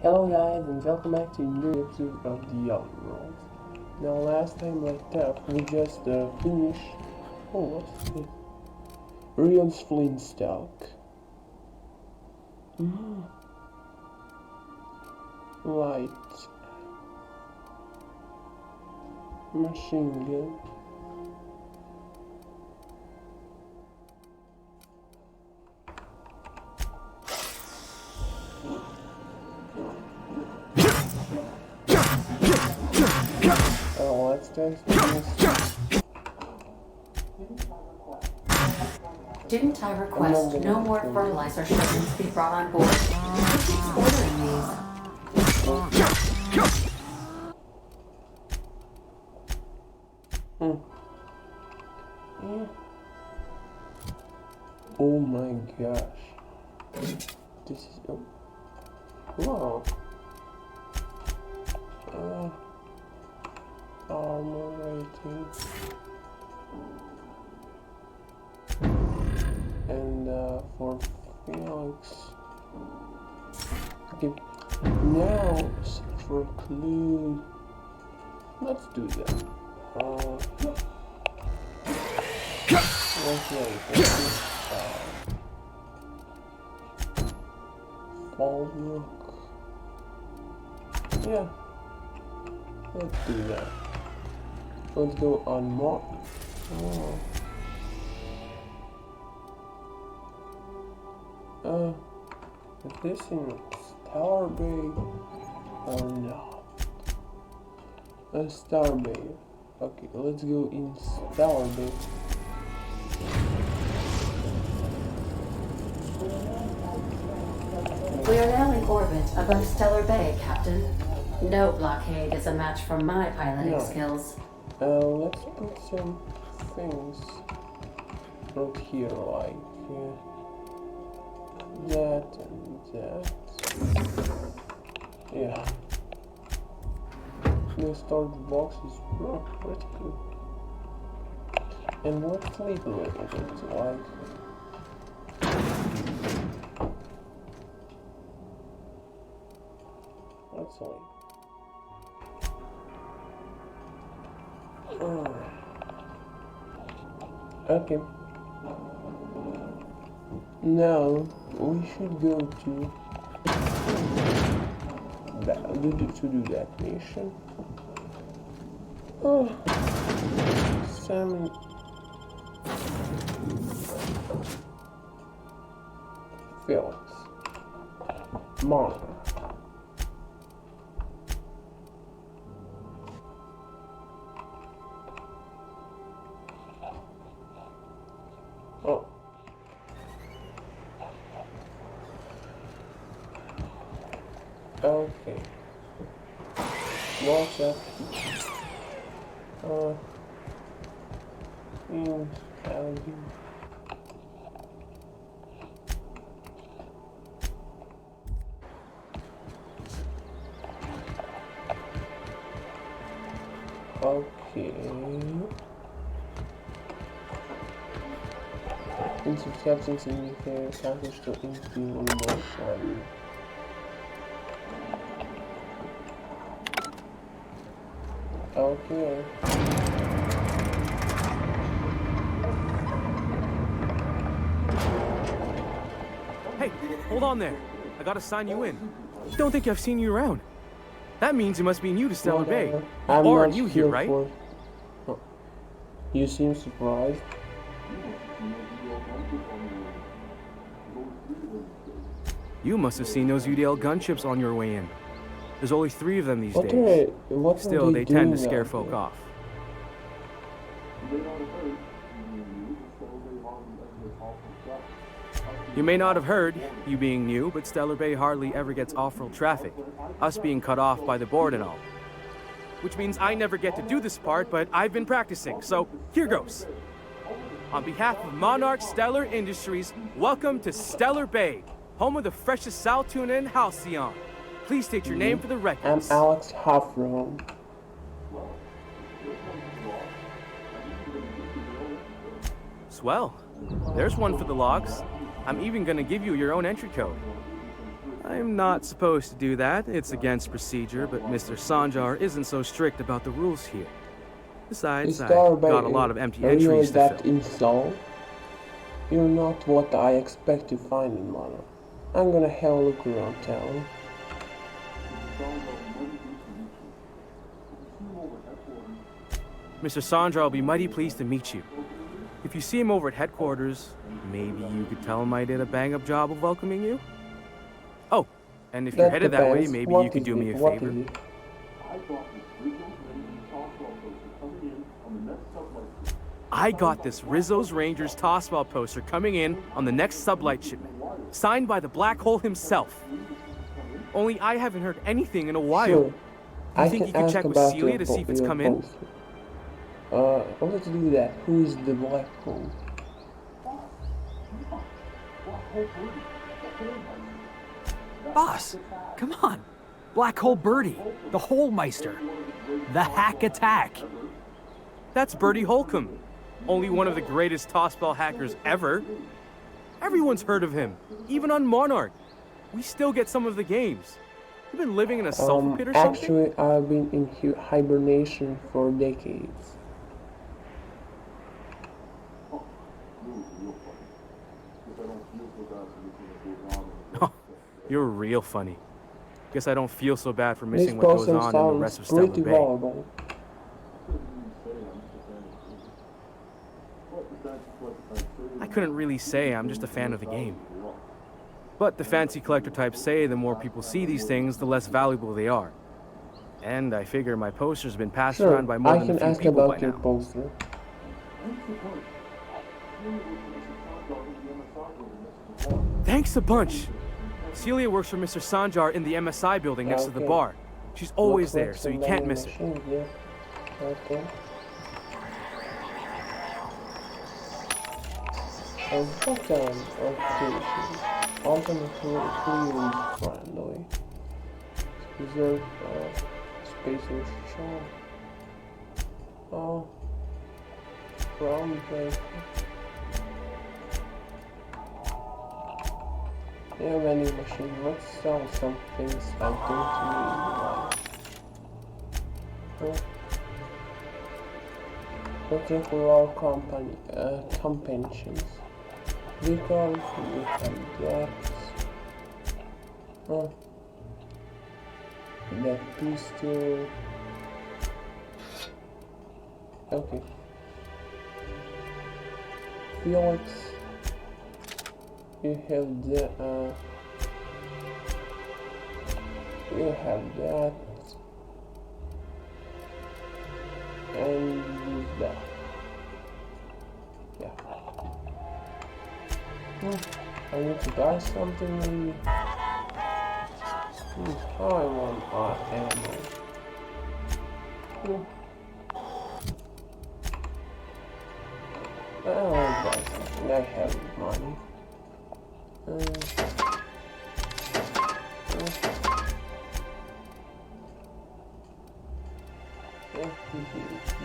Hello guys and welcome back to another episode of the Outworld. Now last time I thought we just finished what's it? Rion's Flintstock. Light machine gun. Let's test this. Didn't I request no more fertilizer shipments be brought on board? Who keeps ordering these? Yeah. Oh my gosh. This is wow. Armor rating. And for Felix. Okay. Now search for clue. Let's do that. Fall look. Yeah. Let's do that. Let's go on more. Is this in Steallar Bay or not? Steallar Bay. Okay, let's go in Steallar Bay. We are now in orbit above Steallar Bay, Captain. No blockade is a match for my piloting skills. Let's put some things right here, like that and that. Yeah. The storage box is pretty good. And let's leave a little bit, like. Let's leave. Okay. Now we should go to do that mission. Salmon. Felix. Monitor. Okay. What's up? In Halcyon. Okay. Insubstances in the accomplished to infuse emotion. Okay. Hey, hold on there. I gotta sign you in. Don't think I've seen you around. That means you must be new to Steallar Bay. I'm or not new here, right? You seem surprised. You must have seen those UDL gunships on your way in. There's only 3 of them these days. Still, they tend to scare folk off. You may not have heard, you being new, but Steallar Bay hardly ever gets off-road traffic, us being cut off by the board and all. Which means I never get to do this part, but I've been practicing, so here goes. On behalf of Monarch Stellar Industries, welcome to Steallar Bay, home of the freshest sal tuna in Halcyon. Please state your name for the records. I'm Alex Hoffron. Swell. There's one for the logs. I'm even gonna give you your own entry code. I'm not supposed to do that. It's against procedure, but Mr. Sanjar isn't so strict about the rules here. Besides, I got a lot of empty entries to that fill. insult? You're not what I expect to find in Mana. I'm gonna have a look around town. Mr. Sanjar will be mighty pleased to meet you. If you see him over at headquarters, maybe you could tell him I did a bang-up job of welcoming you? Oh, and if you're headed that way, maybe you could do me a favor. I got this Rizzo's Rangers Tossball poster coming in on the next sublight shipment, signed by the Black Hole himself. Only I haven't heard anything in a while. Sure. You I think can you could ask check with about Celia to see if it's come in? Let's do that. Who is the Black Hole? Boss, come on. Black Hole Birdie, the Hole Meister, the Hack Attack. That's Bertie Holcomb, only one of the greatest tossball hackers ever. Everyone's heard of him, even on Monarch. We still get some of the games. You've been living in a sulfur pit or something? Actually, I've been in hibernation for decades. Oh, you're real funny. Guess I don't feel so bad for missing what goes on in the rest of Stellar pretty Bay. valuable. I couldn't really say, I'm just a fan of the game. But the fancy collector types say the more people see these things, the less valuable they are. And I figure my poster's been passed around by more than a few people by now. Poster. Thanks a bunch. Celia works for Mr. Sanjar in the MSI building next to the bar. She's always there, so you can't miss her. Yeah. Okay. Button application. Alternatively friendly. Reserve spaces shown. Oh. Brown paper. Yeah, vending machine. Let's sell some things I don't need. Like. Looking for our company companions. Because we have gaps. Oh. That pistol. Okay. Felix. You have the you have that and that. Yeah. I need to buy something maybe. I want ammo. I want to buy something. I have money.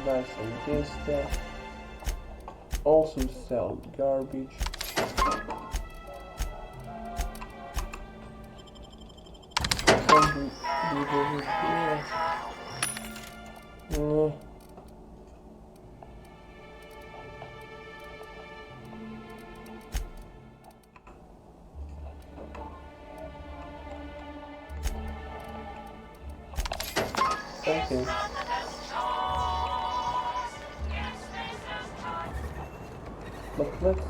Buy some this stuff. Also sell garbage. Okay. But let's...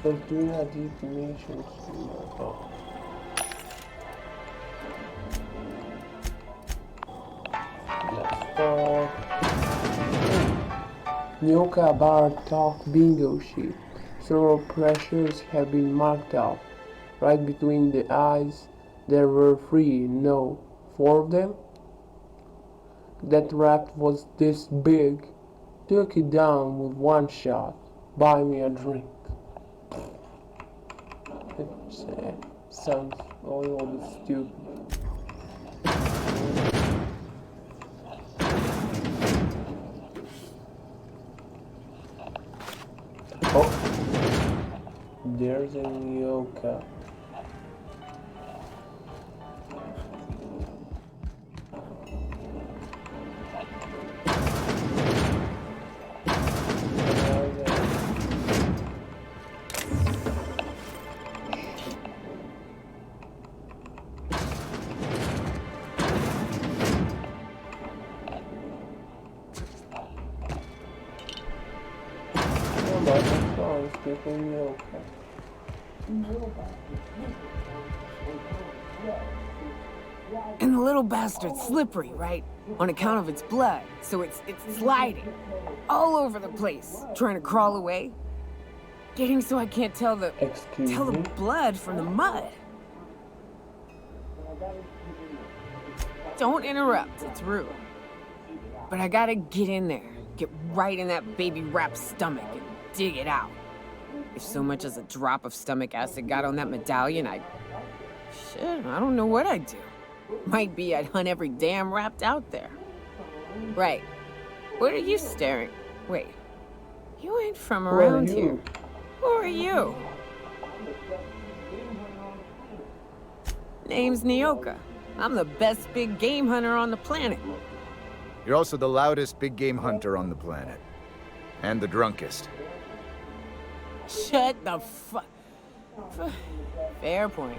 So do not definitions. Oh. Let's talk. Nyoka Bar Talk Bingo Sheet. Several pressures have been marked out. Right between the eyes, there were 3, no, 4 of them. That rat was this big. Took it down with one shot. Buy me a drink. It sounds a little bit stupid. Oh, there's a Nyoka. And the little bastard's slippery, right? On account of its blood, so it's sliding all over the place, trying to crawl away. Getting so I can't tell the blood from the mud. Don't interrupt, it's rude. But I gotta get in there, get right in that baby rap's stomach and dig it out. If so much as a drop of stomach acid got on that medallion, shit, I don't know what I'd do. Might be I'd hunt every damn Rapt out there. Right. What are you staring? Wait. You ain't from around here. Who are you? Name's Nyoka. I'm the best big game hunter on the planet. You're also the loudest big game hunter on the planet. And the drunkest. Shut the fuck. Fair point.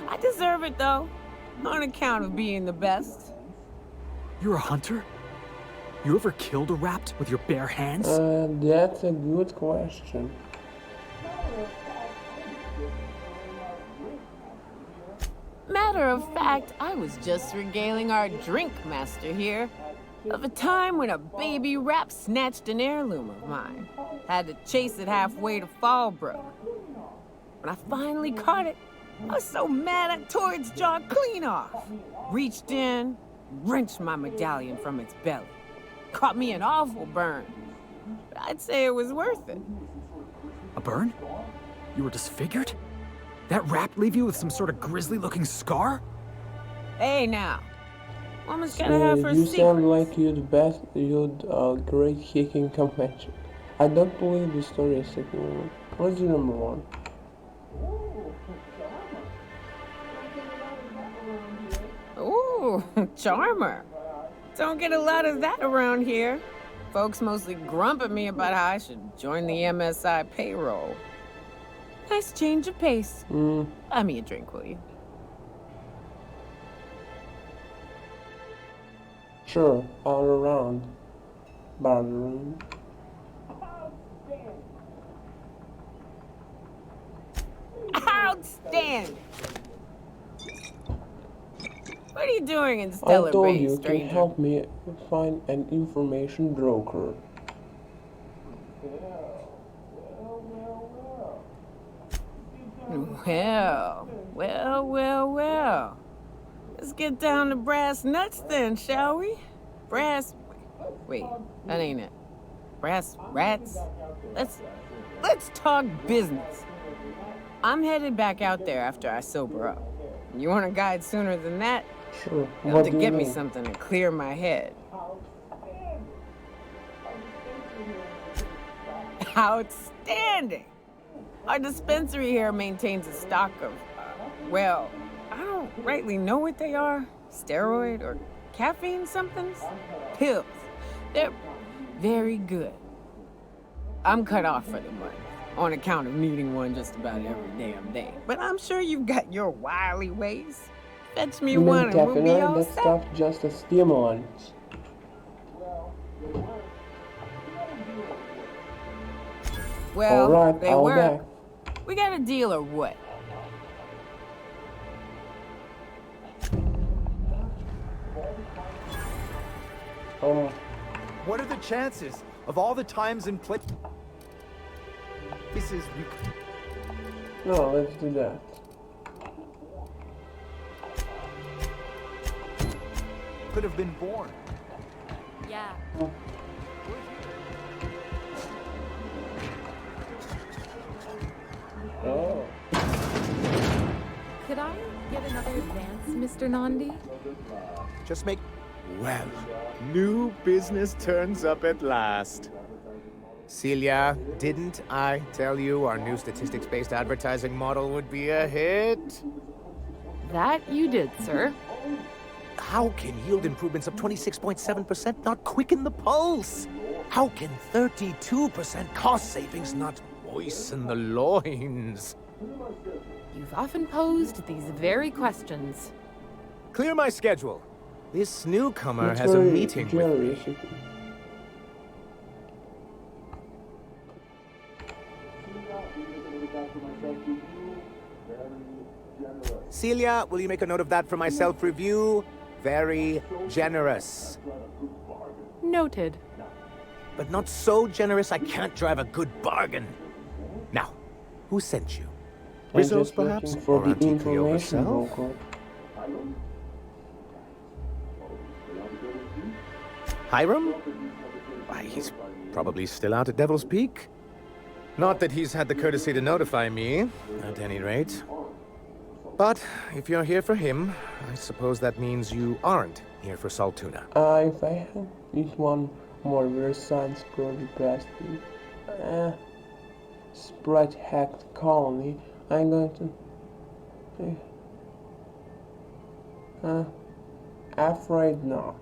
I deserve it, though. On account of being the best. You're a hunter? You ever killed a Rapt with your bare hands? That's a good question. Matter of fact, I was just regaling our drink master here of a time when a baby Rapt snatched an heirloom of mine. Had to chase it halfway to Fallbrook. When I finally caught it, I was so mad I tore its jaw clean off. Reached in, wrenched my medallion from its belly. Caught me an awful burn. But I'd say it was worth it. A burn? You were disfigured? That Rapt leave you with some sort of grisly-looking scar? Hey now, woman's gotta have her You secrets. sound like you'd great kicking convention. I don't believe the story is second one. What's your number one? Ooh, charmer. Don't get a lot of that around here. Folks mostly grump at me about how I should join the MSI payroll. Nice change of pace. Buy me a drink, will you? Sure, all around. Barroom. Outstanding! What are you doing in I Steallar told Bay, you to stranger? help me find an information broker. Well. Let's get down to brass nuts then, shall we? Wait, that ain't it. Brass rats? Let's talk business. I'm headed back out there after I sober up. You want a guide sooner than that? Sure. You'll What have do to you get me mean? something to clear my head. Outstanding! Our dispensary here maintains a stock of, well, I don't rightly know what they are. Steroid or caffeine somethings? Pills. They're very good. I'm cut off for the money, on account of needing one just about every damn day. But I'm sure you've got your wily ways. Fetch me You mean one and we'll be caffeine? all That set. stuff just a stimulant. Well, Alright, they I'll were. back. We got a deal or what? What are the chances of all the times and places we No, let's do that. could have been born? Yeah. Oh. Could I get another advance, Mr. Nandi? Just make... Well, new business turns up at last. Celia, didn't I tell you our new statistics-based advertising model would be a hit? That you did, sir. How can yield improvements of 26.7% not quicken the pulse? How can 32% cost savings not moisten the loins? You've often posed these very questions. Clear my schedule. This newcomer It's has a very meeting with me. generous. Celia, will you make a note of that for my self-review? Very generous. Noted. But not so generous I can't drive a good bargain. Now, who sent you? I'm Rizzo's, just looking perhaps? for Or the Auntie Cleo information herself? broker. Hiram? Why, he's probably still out at Devil's Peak. Not that he's had the courtesy to notify me, at any rate. But if you're here for him, I suppose that means you aren't here for Saltuna. If I had this one more Versailles scrolly past the sprite hacked colony, I'm going to afraid not.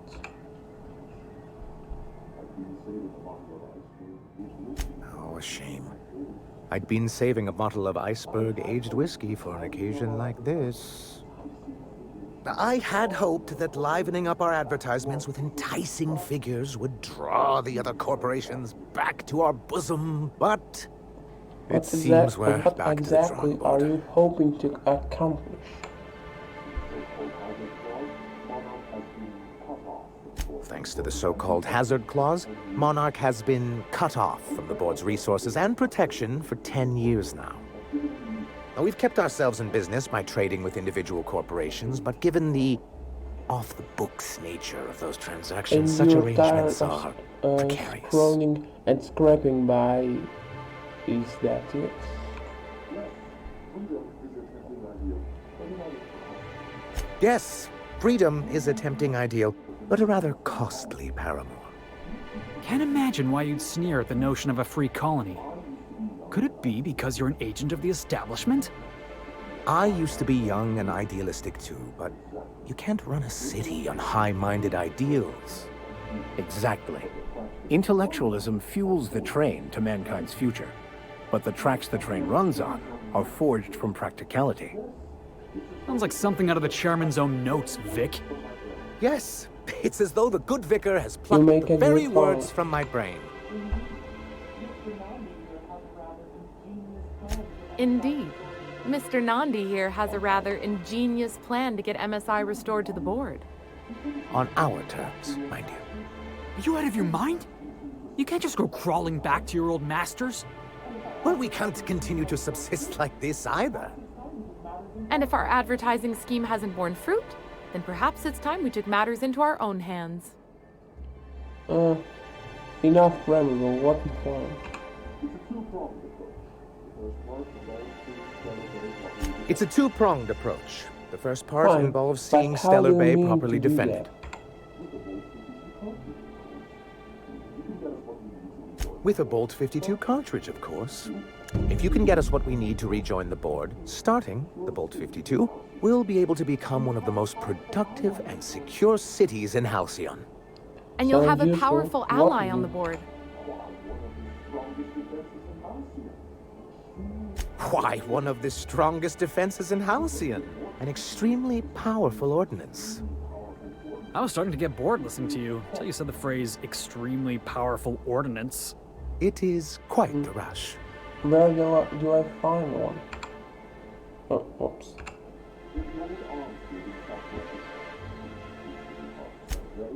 Oh, a shame. I'd been saving a bottle of iceberg-aged whiskey for an occasion like this. I had hoped that livening up our advertisements with enticing figures would draw the other corporations back to our bosom, but It seems we're what back to the exactly drawing are board. you hoping to accomplish? Thanks to the so-called hazard clause, Monarch has been cut off from the board's resources and protection for 10 years now. Now, we've kept ourselves in business by trading with individual corporations, but given the off-the-books nature of those transactions, And such you're tired arrangements are of precarious. scrolling and scraping by. Is that it? Yes, freedom is a tempting ideal, but a rather costly paramour. Can't imagine why you'd sneer at the notion of a free colony. Could it be because you're an agent of the establishment? I used to be young and idealistic too, but you can't run a city on high-minded ideals. Exactly. Intellectualism fuels the train to mankind's future, but the tracks the train runs on are forged from practicality. Sounds like something out of the chairman's own notes, Vic. Yes, it's as though the good vicar has plucked make the a very good words point. from my brain. Indeed. Mr. Nandi here has a rather ingenious plan to get MSI restored to the board. On our terms, mind you. Are you out of your mind? You can't just go crawling back to your old masters. Well, we can't continue to subsist like this either. And if our advertising scheme hasn't borne fruit, then perhaps it's time we took matters into our own hands. Enough grammar, what plan? It's a two-pronged approach. The first part Fine, involves but seeing how Stellar do you Bay mean properly to do defended. that? With a Bolt 52 cartridge, of course. If you can get us what we need to rejoin the board, starting the Bolt 52, we'll be able to become one of the most productive and secure cities in Halcyon. And you'll have a useful. powerful What ally do on you- the board. Why, one of the strongest defenses in Halcyon. An extremely powerful ordnance. I was starting to get bored listening to you until you said the phrase extremely powerful ordnance. It is quite the rush. Where do I find one? Oh, oops.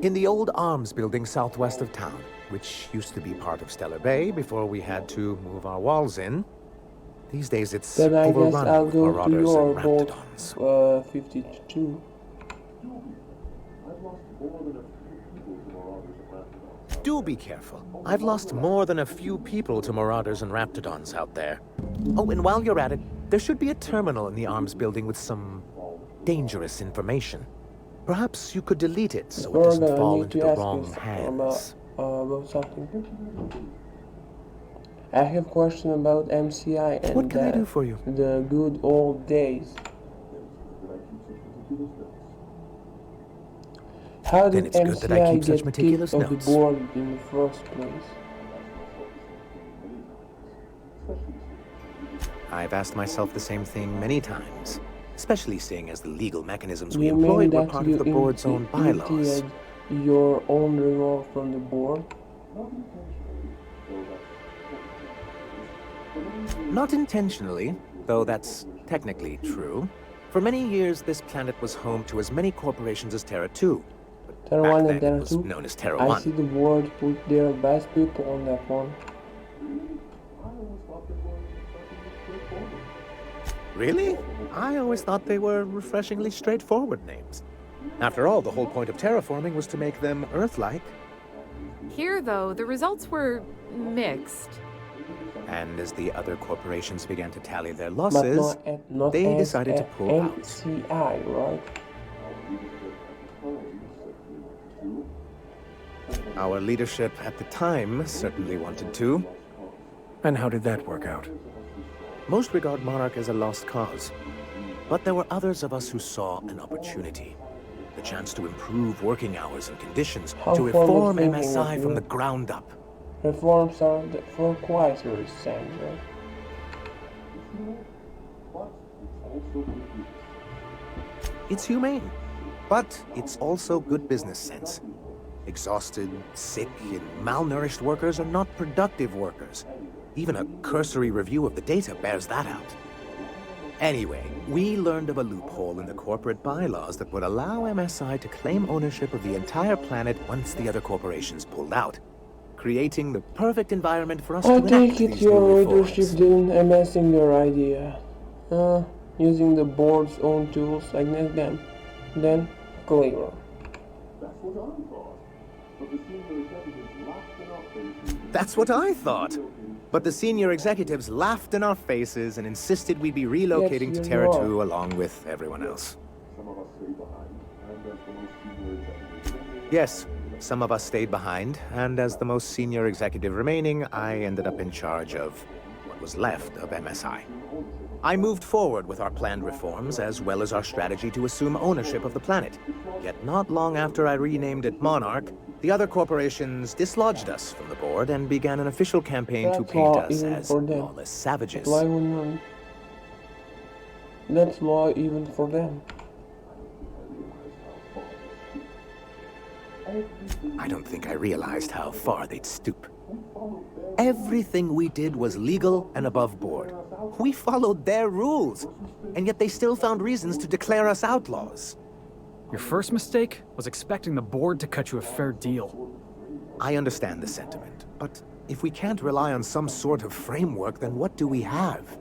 In the old arms building southwest of town, which used to be part of Stellar Bay before we had to move our walls in. These days it's Then I guess overrun I'll with go to marauders your and Bolt raptidons. 52. Do be careful. I've lost more than a few people to marauders and raptidons out there. Oh, and while you're at it, there should be a terminal in the arms building with some dangerous information. Perhaps you could delete it so it doesn't fall into the wrong hands. About something. I have a question about MCI and What can I do for you? the good old days. How Then did it's good that I MCI keep such get meticulous kicked off the notes. board in the first place? I've asked myself the same thing many times, especially seeing as the legal mechanisms we You mean employed were that part you of the board's own bylaws. emptied your own revolve from the board? Not intentionally, though that's technically true. For many years, this planet was home to as many corporations as Terra 2. Terra Back 1 then, and Terra it was 2? known as Terra I 1. see the board put their best people on that one. Really? I always thought they were refreshingly straightforward names. After all, the whole point of terraforming was to make them Earth-like. Here, though, the results were mixed. And as the other corporations began to tally their But losses, not they as decided to a pull out. MCI, right? Our leadership at the time certainly wanted to. And how did that work out? Most regard Monarch as a lost cause. But there were others of us who saw an opportunity. The chance to improve working hours and conditions, How to reform forward-thinking MSI of from you. the ground up. Reforms are for quieter, Sandra. It's humane, but it's also good business sense. Exhausted, sick, and malnourished workers are not productive workers. Even a cursory review of the data bears that out. Anyway, we learned of a loophole in the corporate bylaws that would allow MSI to claim ownership of the entire planet once the other corporations pulled out, creating the perfect environment for us I to enact take it these your new leadership reforms. didn't amassing your idea. Using the board's own tools against them. Then, clever. That's what I thought. But the senior executives laughed in our faces and insisted we'd be relocating to Yes, you Terra are. 2 along with everyone else. Yes, some of us stayed behind, and as the most senior executive remaining, I ended up in charge of what was left of MSI. I moved forward with our planned reforms, as well as our strategy to assume ownership of the planet. Yet not long after I renamed it Monarch, the other corporations dislodged us from the board and began an official campaign to That's paint law us even as for them. lawless savages. Why wouldn't... That's law even for them. I don't think I realized how far they'd stoop. Everything we did was legal and above board. We followed their rules, and yet they still found reasons to declare us outlaws. Your first mistake was expecting the board to cut you a fair deal. I understand the sentiment, but if we can't rely on some sort of framework, then what do we have?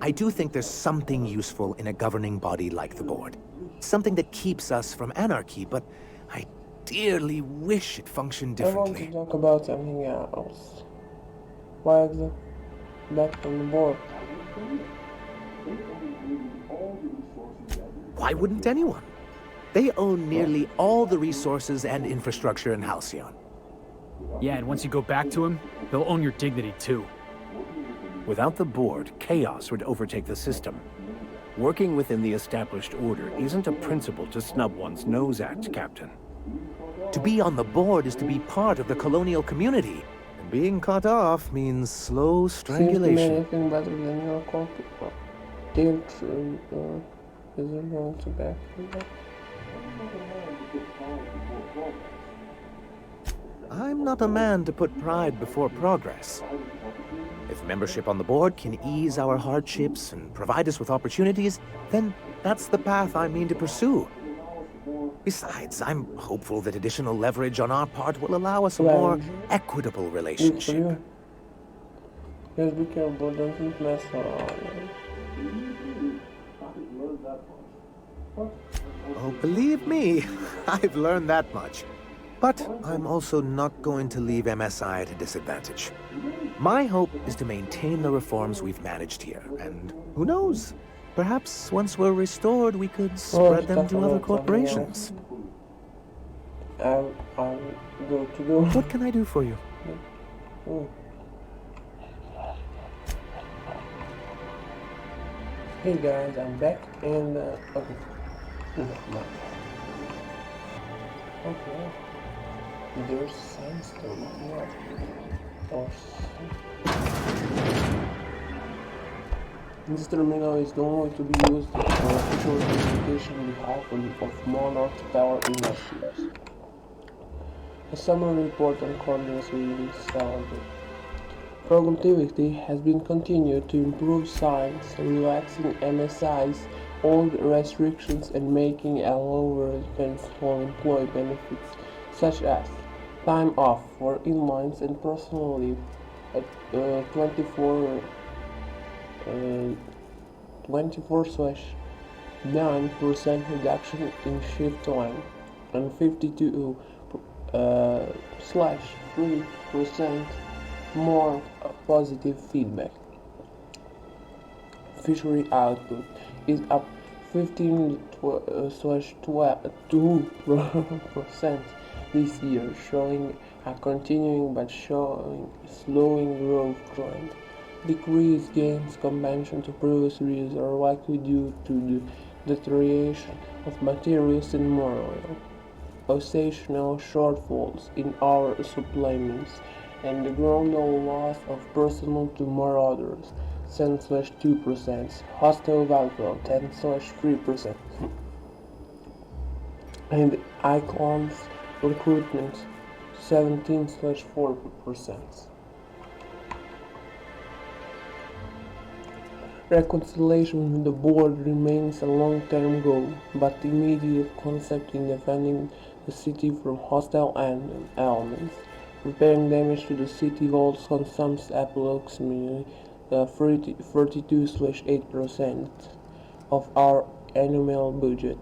I do think there's something useful in a governing body like the board. Something that keeps us from anarchy, but I dearly wish it functioned I want to differently. talk about something else. Why exit back from the board? Why wouldn't anyone? They own nearly all the resources and infrastructure in Halcyon. Yeah, and once you go back to him, he'll own your dignity too. Without the board, chaos would overtake the system. Working within the established order isn't a principle to snub one's nose at, Captain. To be on the board is to be part of the colonial community. And being cut off means slow Seems to me strangulation. anything better than your corporate. They're true, is it going to back from that? I'm not a man to put pride before progress. If membership on the board can ease our hardships and provide us with opportunities, then that's the path I mean to pursue. Besides, I'm hopeful that additional leverage on our part will allow us a more Leverage? equitable Good for relationship. you. Just be careful, don't mess around. Oh, believe me, I've learned that much. But I'm also not going to leave MSI at a disadvantage. My hope is to maintain the reforms we've managed here, and who knows? Perhaps once we're restored, we could spread them to other corporations. I'll go to do. What can I do for you? Oh. Hey guys, I'm back and okay. No. Okay. There's sandstone here. Or this terminal is only to be used for official communication on behalf of Monarch Tower Industries. A summary report on colonist released Saturday. Productivity has been continued to improve science, relaxing MSI's old restrictions and making a lower expense for employee benefits such as time off for inlines and personal leave at 24/9% reduction in shift length and 52/3% more positive feedback. Fishery output is up 15/2% this year, showing a continuing but slowing growth trend. Decreased gains compared to previous years are likely due to the deterioration of materials and mineral, occasional shortfalls in our supplements, and the gradual loss of personnel to marauders, 10/2%, hostile value 10/3%, and icons recruitment 17/4%. Reconciliation with the board remains a long-term goal, but the immediate concept in defending the city from hostile elements. Repairing damage to the city walls consumes approximately 32/8% of our annual budget.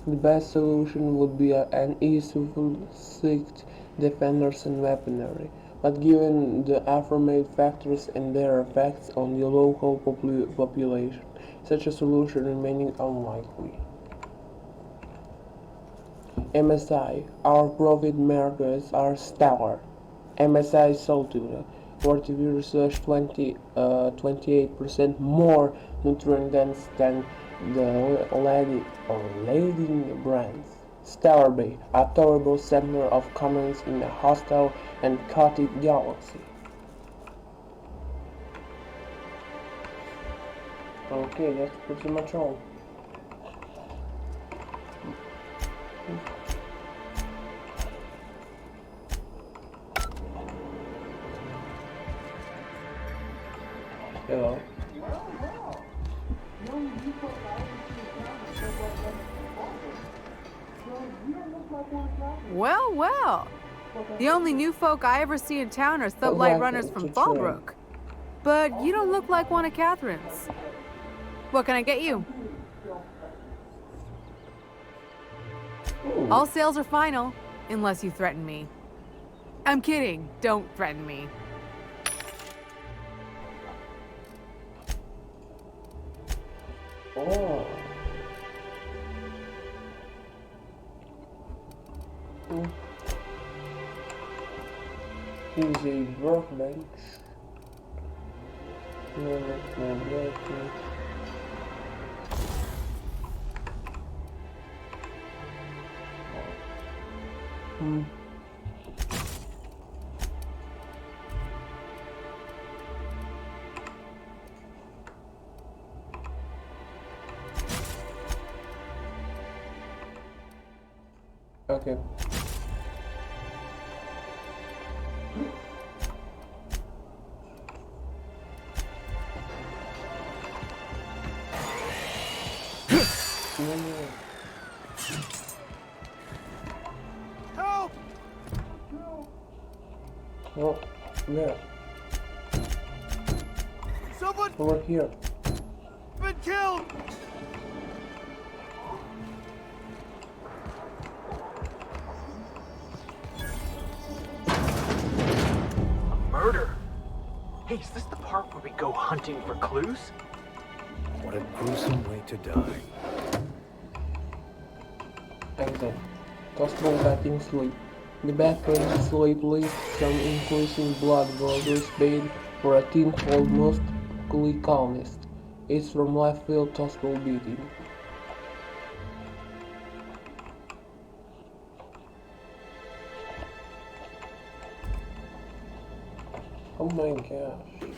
The best solution would be an ease to seek defenders and weaponry, but given the aforementioned factors and their effects on the local population, such a solution remaining unlikely. MSI, our profit markers are Steallar. MSI Saltuna, 28% more nutrient dense than the leading brands. Steallar Bay, a tolerable center of commerce in a hostile and chaotic galaxy. Okay, that's pretty much all. Hello. Well, well. The only new folk I ever see in town are sublight runners from Fallbrook. But you don't look like one of Catherine's. What can I get you? All sales are final, unless you threaten me. I'm kidding. Don't threaten me. Oh. Here's a workbench. Okay. Help! Oh, where? Someone Over here. been killed! Murder? Hey, is this the part where we go hunting for clues? What a gruesome way to die. Exit. Possible batting sleep. The background sleep leaves some increasing blood voters paid for a team called mostly colonist. It's from left field Tosco beating. Oh my gosh.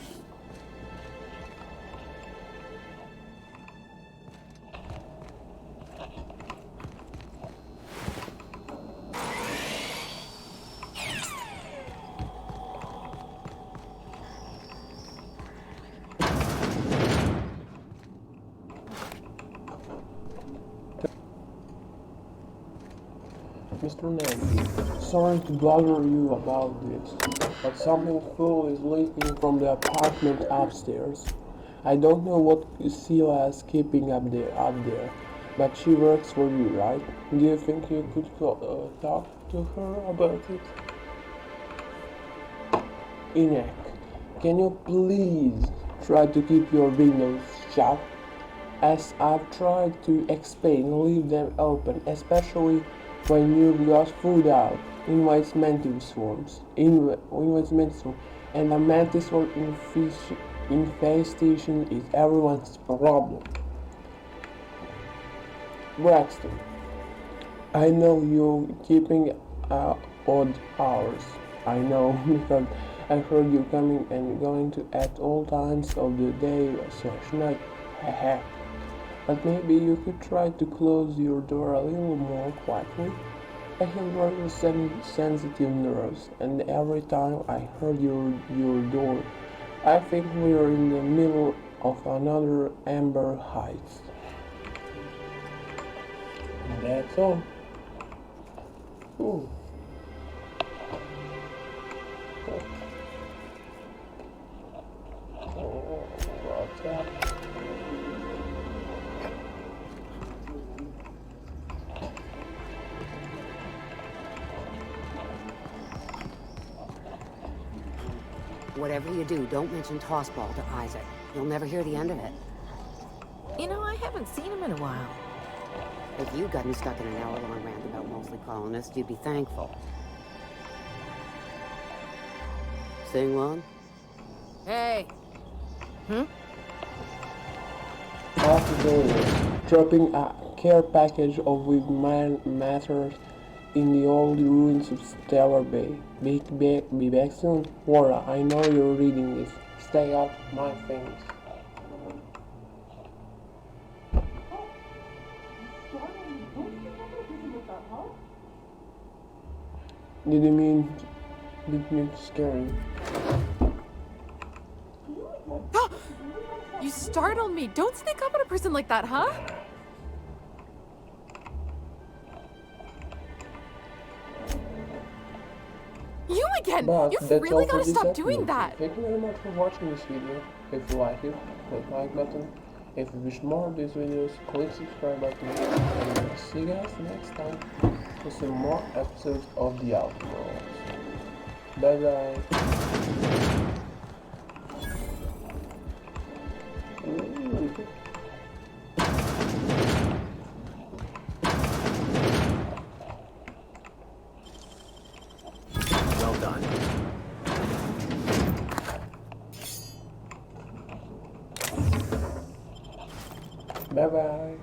Mr. Nancy, sorry to bother you about this, but something full is leaking from the apartment upstairs. I don't know what Sheila is keeping up there, but she works for you, right? Do you think you could talk to her about it? Enoch, can you please try to keep your windows shut? As I've tried to explain, leave them open, especially when you've got food out. Invites mantis swarms. And a mantis swarm infestation is everyone's problem. Braxton, I know you're keeping odd hours. I know because I heard you coming and going to at all times of the day / night. Haha. But maybe you could try to close your door a little more quietly. I have very sensitive nerves, and every time I heard your door, I think we're in the middle of another Amber Heights. That's all. Ooh. What's that? Whatever you do, don't mention Tossball to Isaac. You'll never hear the end of it. You know, I haven't seen him in a while. If you'd gotten stuck in an hour-long rant about mostly colonists, you'd be thankful. Sing one? Hey. Possibilities. Dropping a care package of with matters in the old ruins of Steallar Bay. Be back soon. Laura, I know you're reading this. Stay off my things. Didn't mean scary. You startled me. Don't sneak up on a person like that, huh? You again! But You've that's really all for gotta this stop episode. doing that! Thank you very much for watching this video. If you like it, click like button. If you wish more of these videos, click subscribe button. And see you guys next time for some more episodes of The Outlaws. Bye bye. Well done. Bye bye.